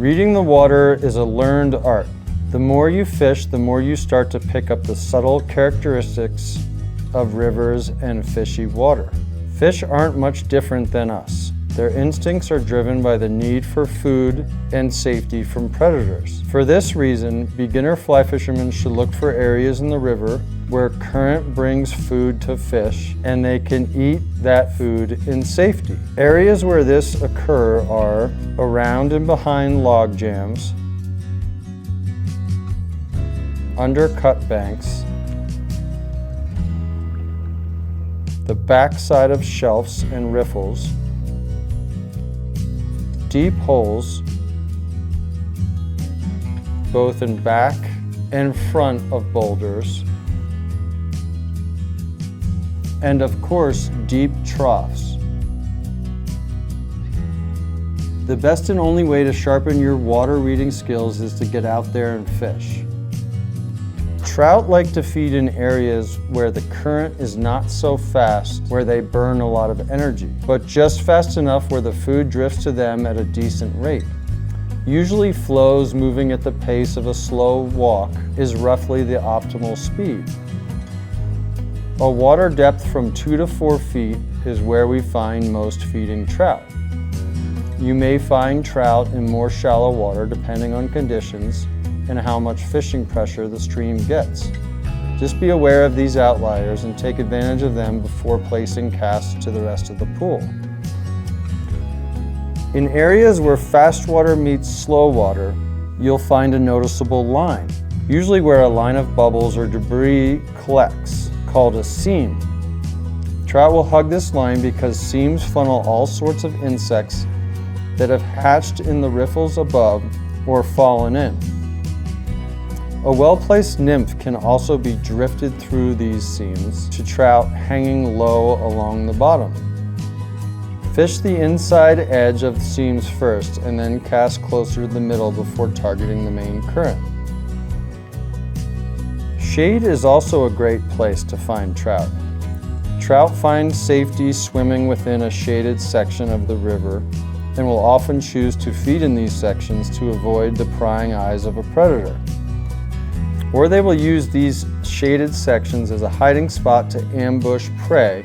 Reading the water is a learned art. The more you fish, the more you start to pick up the subtle characteristics of rivers and fishy water. Fish aren't much different than us. Their instincts are driven by the need for food and safety from predators. For this reason, beginner fly fishermen should look for areas in the river where current brings food to fish and they can eat that food in safety. Areas where this occur are around and behind log jams, under cut banks, the backside of shelves and riffles, deep holes, both in back and front of boulders, and of course, deep troughs. The best and only way to sharpen your water reading skills is to get out there and fish. Trout like to feed in areas where the current is not so fast, where they burn a lot of energy, but just fast enough where the food drifts to them at a decent rate. Usually flows moving at the pace of a slow walk is roughly the optimal speed. A water depth from 2 to 4 feet is where we find most feeding trout. You may find trout in more shallow water depending on conditions and how much fishing pressure the stream gets. Just be aware of these outliers and take advantage of them before placing casts to the rest of the pool. In areas where fast water meets slow water, you'll find a noticeable line, usually where a line of bubbles or debris collects, called a seam. Trout will hug this line because seams funnel all sorts of insects that have hatched in the riffles above or fallen in. A well-placed nymph can also be drifted through these seams to trout hanging low along the bottom. Fish the inside edge of the seams first and then cast closer to the middle before targeting the main current. Shade is also a great place to find trout. Trout find safety swimming within a shaded section of the river and will often choose to feed in these sections to avoid the prying eyes of a predator. Or they will use these shaded sections as a hiding spot to ambush prey.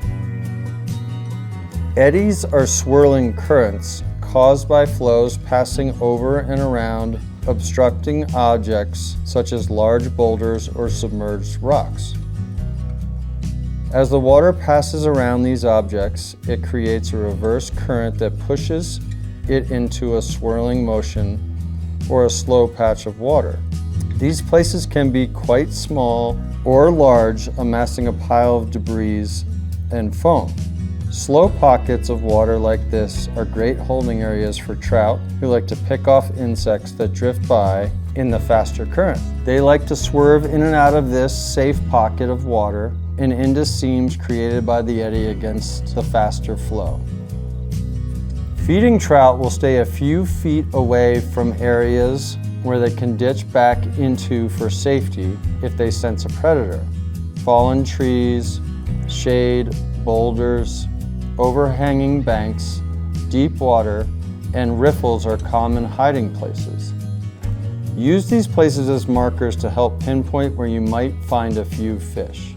Eddies are swirling currents caused by flows passing over and around obstructing objects such as large boulders or submerged rocks. As the water passes around these objects, it creates a reverse current that pushes it into a swirling motion or a slow patch of water. These places can be quite small or large, amassing a pile of debris and foam. Slow pockets of water like this are great holding areas for trout who like to pick off insects that drift by in the faster current. They like to swerve in and out of this safe pocket of water and into seams created by the eddy against the faster flow. Feeding trout will stay a few feet away from areas where they can ditch back into for safety if they sense a predator. Fallen trees, shade, boulders, overhanging banks, deep water, and riffles are common hiding places. Use these places as markers to help pinpoint where you might find a few fish.